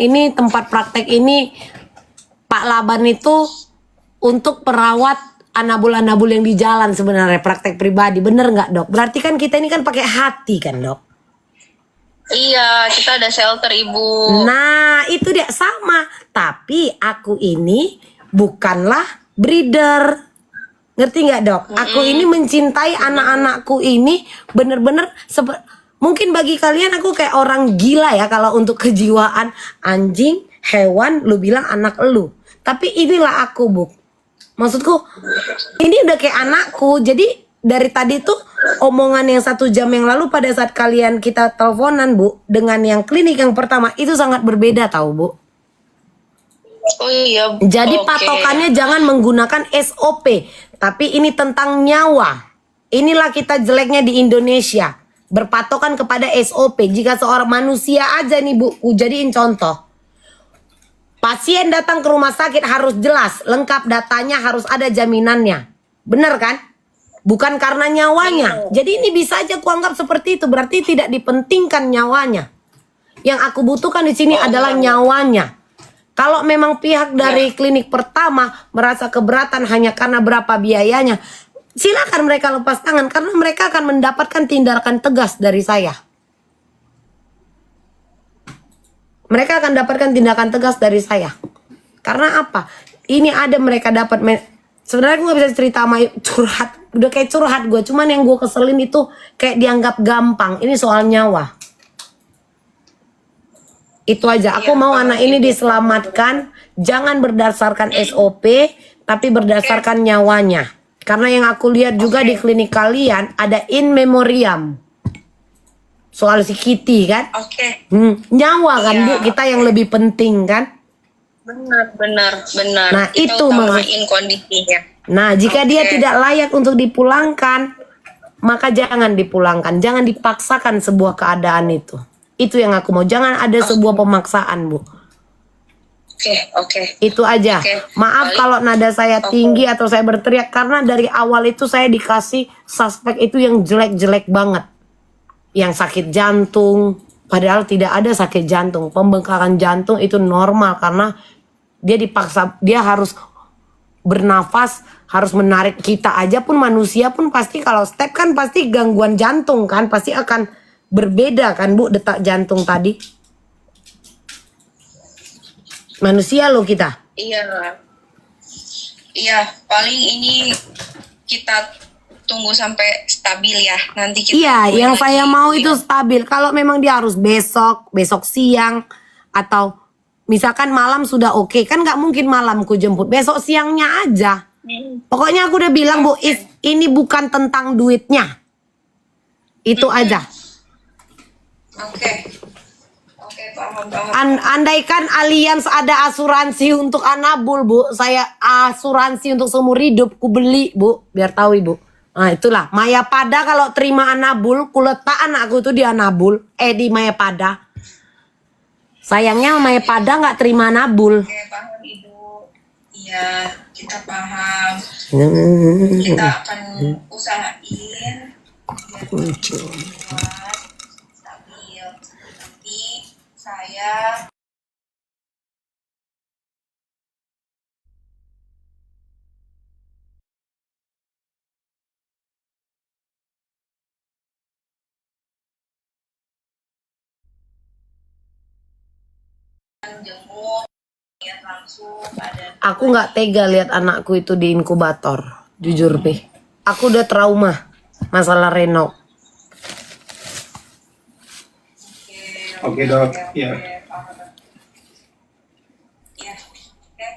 ini tempat praktek ini Pak Laban itu untuk perawat anabul-anabul yang di jalan sebenarnya, praktek pribadi. Bener nggak, Dok? Berarti kan kita ini kan pakai hati kan, Dok? Iya, kita ada shelter, Ibu. Nah, itu dia sama. Tapi aku ini bukanlah breeder. Ngerti nggak, Dok? Aku ini mencintai anak-anakku ini bener-bener mungkin bagi kalian aku kayak orang gila ya kalau untuk kejiwaan anjing, hewan, lu bilang anak lu. Tapi inilah aku, Bu. Maksudku, ini udah kayak anakku. Jadi dari tadi tuh omongan yang 1 jam yang lalu pada saat kalian kita teleponan, Bu, dengan yang klinik yang pertama itu sangat berbeda tahu, Bu. Oh iya. Jadi Oke. patokannya jangan menggunakan SOP, tapi ini tentang nyawa. Inilah kita jeleknya di Indonesia, berpatokan kepada SOP. Jika seorang manusia aja nih, Bu, jadiin contoh. Pasien datang ke rumah sakit harus jelas, lengkap datanya, harus ada jaminannya. Bener kan? Bukan karena nyawanya. Jadi ini bisa aja kuanggap seperti itu, berarti tidak dipentingkan nyawanya. Yang aku butuhkan di sini adalah nyawanya. Kalau memang pihak dari klinik pertama merasa keberatan hanya karena berapa biayanya, silakan mereka lepas tangan karena mereka akan mendapatkan tindakan tegas dari saya. Mereka akan dapatkan tindakan tegas dari saya. Karena apa? Ini ada mereka dapat. Sebenarnya gue gak bisa cerita sama curhat. Udah kayak curhat gue. Cuman yang gue keselin itu kayak dianggap gampang. Ini soal nyawa. Itu aja. Aku mau anak ini diselamatkan. Jangan berdasarkan SOP. Tapi berdasarkan nyawanya. Karena yang aku lihat juga di klinik kalian. Ada in memoriam. Soal si Kitty kan. Oke. Nyawa kan, Bu. Kita yang lebih penting kan. Benar. Nah, Kita itu utamain kondisinya. Nah, jika dia tidak layak untuk dipulangkan, maka jangan dipulangkan. Jangan dipaksakan sebuah keadaan itu. Itu yang aku mau. Jangan ada sebuah pemaksaan, Bu. Oke. Itu aja. Oke. Maaf kalau nada saya tinggi atau saya berteriak. Karena dari awal itu saya dikasih suspek itu yang jelek-jelek banget. Yang sakit jantung. Padahal tidak ada sakit jantung. Pembengkakan jantung itu normal. Karena dia dipaksa. Dia harus bernafas, harus menarik. Kita aja pun manusia pun pasti kalau step kan pasti gangguan jantung kan, pasti akan berbeda kan, Bu, detak jantung tadi. Manusia loh kita. Iya, paling ini kita tunggu sampai stabil ya. Nanti kita Iya, tungguin yang lagi. saya mau itu stabil. Kalau memang dia harus besok siang atau misalkan malam sudah oke, kan nggak mungkin malam ku jemput, besok siangnya aja. Pokoknya aku udah bilang, Bu, ini bukan tentang duitnya. Itu aja. Oke, paham. Andaikan Allianz ada asuransi untuk anabul, Bu, saya asuransi untuk seumur hidup ku beli, Bu, biar tahu Ibu. Nah, itulah Mayapada kalau terima anabul, ku letak anakku itu di anabul, di Mayapada. Sayangnya Mayapada nggak terima anabul. Oke, paham Ibu. Iya, kita paham. Kita akan usahain biar buat stabil. Nanti saya jenguk lihat langsung pada. Aku nggak tega lihat anakku itu di inkubator, jujur Pi. Aku udah trauma masalah Reno. Oke, Dok. Ya. Ya, oke.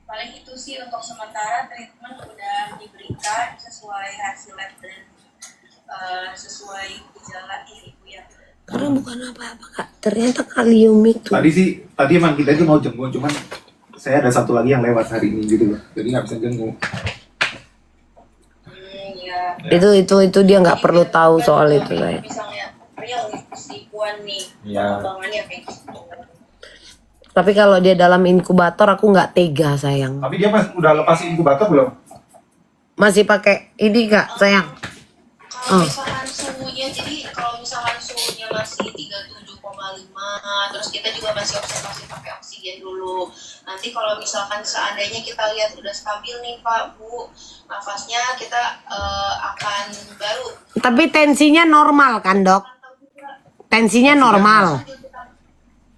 Paling itu sih untuk sementara treatment udah diberikan sesuai hasil lab dan sesuai gejala ini Bu ya. Karena bukan apa-apa Kak, ternyata kalium itu. Tadi emang kita itu mau jenguk, cuman saya ada satu lagi yang lewat hari ini gitu loh, jadi nggak bisa jenguk. Ya. Itu dia nggak perlu tahu soal itu saya. Misalnya real nih si Puan nih, Iya. pengembangannya kayak gitu. Tapi kalau dia dalam inkubator aku nggak tega sayang. Tapi dia udah lepas inkubator belum? Masih pakai ini Kak sayang. Kalau misalkan suhunya, jadi kalau misalkan suhunya masih 37,5 5. Terus kita juga masih observasi pakai oksigen dulu. Nanti kalau misalkan seandainya kita lihat udah stabil nih Pak, Bu, nafasnya kita akan baru. Tapi tensinya normal kan dok? Tensinya normal.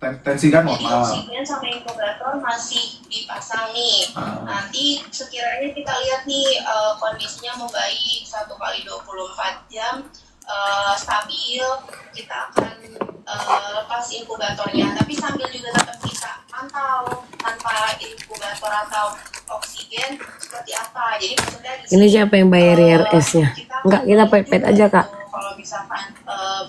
Tensi kan Jadi normal. oksigen sama inkubator masih dipasang nih. Nanti sekiranya kita lihat nih kondisinya membaik 1 kali 24 jam stabil, kita akan lepas inkubatornya. Tapi sambil juga tetap kita pantau tanpa inkubator atau oksigen seperti apa. Jadi maksudnya di Ini sini, siapa yang bayar IRS-nya? Enggak, kita pepet aja kak. kalau misalkan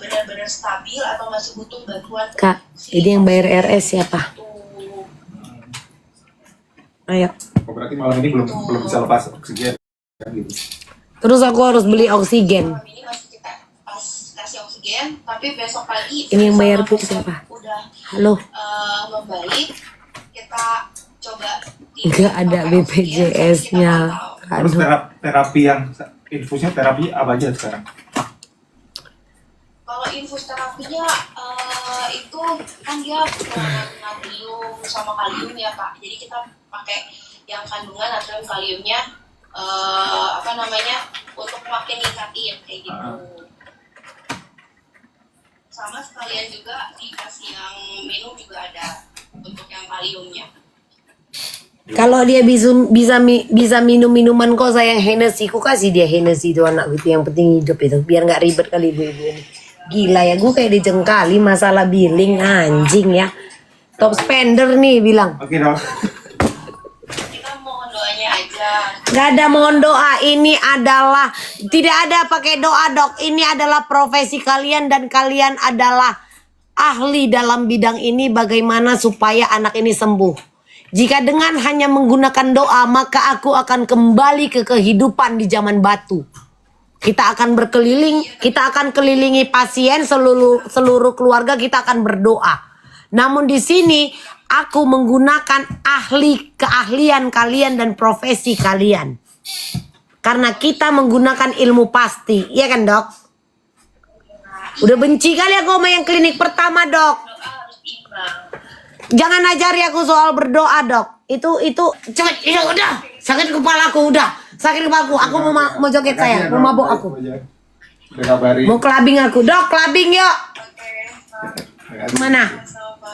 benar-benar stabil atau masih butuh bantuan Kak, ini yang bayar IRS siapa? Ayo. Oh, berarti malam ini belum bisa lepas oksigen kan gitu. Terus aku harus beli oksigen. Malam ini masih kita kasih oksigen, tapi besok pagi Ini yang bayar misalkan Bu siapa? udah Halo. membaik, kita coba Enggak ada pakai oksigen, BPJS-nya. kita pantau. Terus Aduh. terapi yang infusnya terapi apa aja sekarang? Kalau infus terapinya itu kan dia kekurangan natrium sama kalium ya Pak. Jadi kita pakai yang kandungan natrium kaliumnya untuk makin ningkatin kayak gitu. Sama sekalian juga dikasih yang minum juga ada untuk yang kaliumnya. Kalau dia bisa minum minuman kok sayang Hennessy, ku kasih dia Hennessy itu anak itu yang penting hidup itu biar nggak ribet kali ibu-ibu ini. Gila ya, gue kayak dijengkali masalah billing anjing ya. Top spender nih bilang. Oke dok. Kita mohon doanya aja. Gak ada mohon doa, ini adalah tidak ada pakai doa dok. Ini adalah profesi kalian dan kalian adalah ahli dalam bidang ini bagaimana supaya anak ini sembuh. Jika dengan hanya menggunakan doa maka aku akan kembali ke kehidupan di zaman batu. Kita akan berkeliling, kita akan kelilingi pasien seluruh keluarga kita akan berdoa. Namun di sini aku menggunakan keahlian kalian dan profesi kalian. Karena kita menggunakan ilmu pasti, iya kan dok? Udah benci kali aku sama yang klinik pertama dok. Doa harus imbang. Jangan ajari aku soal berdoa dok. Itu cepet, ya udah. Sakit kepalaku udah. Sakit kepalaku. Aku mau joget sayang, mau mabuk aku. Udah kabarin. Mau clubbing aku, dok clubbing yuk. Oke. Mana? Sama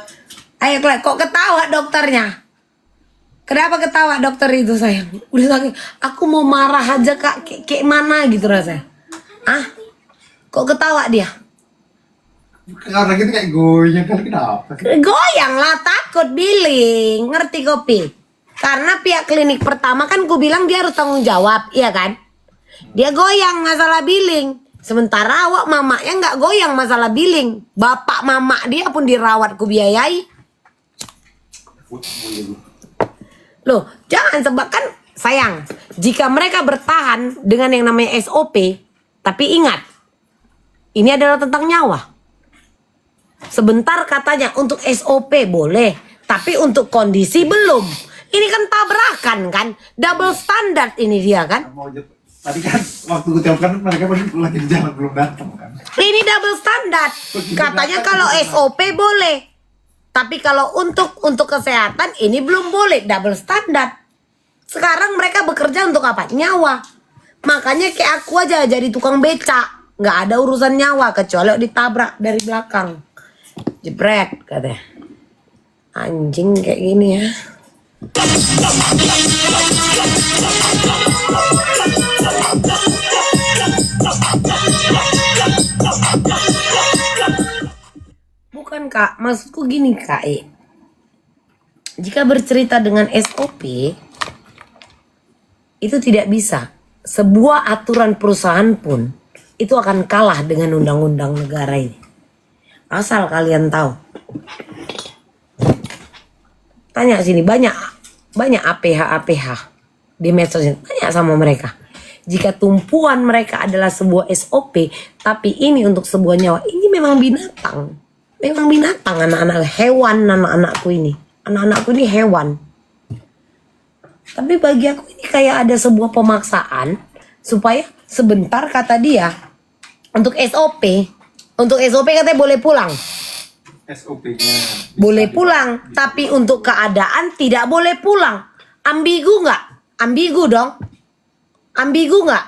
Ayo kok ketawa dokternya? Kenapa ketawa dokter itu sayang? Udah sakit. Aku mau marah aja kak, kayak mana gitu rasanya. Ah? Kok ketawa dia? Karena kita kayak goyang kan kenapa? Goyang lah, takut billing. Ngerti kopi? Karena pihak klinik pertama kan ku bilang dia harus tanggung jawab, iya kan? Dia goyang masalah billing. Sementara awak mamanya nggak goyang masalah billing. Bapak mama dia pun dirawat ku biayai. Loh, jangan sebab kan sayang. Jika mereka bertahan dengan yang namanya SOP, tapi ingat, ini adalah tentang nyawa. Sebentar katanya untuk SOP boleh, tapi untuk kondisi belum. Ini kan tabrakan kan, double standard ini dia kan. Tadi kan waktu gue telepon mereka lagi di jalan belum datang kan. Ini double standard. Katanya kalau SOP boleh. Tapi kalau untuk kesehatan ini belum boleh, double standard. Sekarang mereka bekerja untuk apa? Nyawa. Makanya kayak aku aja jadi tukang becak. Nggak ada urusan nyawa kecuali ditabrak dari belakang. Jebret katanya. Anjing kayak gini ya. Bukan kak, maksudku gini kak. Jika bercerita dengan SOP itu tidak bisa. Sebuah aturan perusahaan pun itu akan kalah dengan undang-undang negara ini. Asal kalian tahu. Tanya sini banyak APH di medsos ini. Tanya sama mereka. Jika tumpuan mereka adalah sebuah SOP, tapi ini untuk sebuah nyawa, ini memang binatang. Memang binatang anak-anak hewan anak-anakku ini. Anak-anakku ini hewan. Tapi bagi aku ini kayak ada sebuah pemaksaan supaya sebentar kata dia untuk SOP katanya boleh pulang. SOP-nya. Boleh pulang, tapi untuk keadaan tidak boleh pulang. Ambigu nggak? Ambigu dong. Ambigu nggak?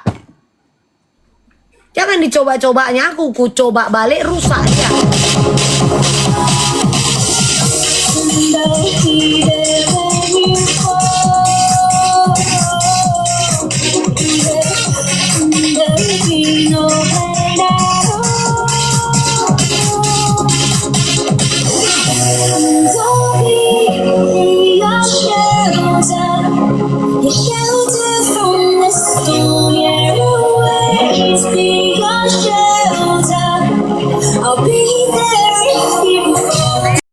Jangan dicoba-cobanya aku coba balik rusak dia.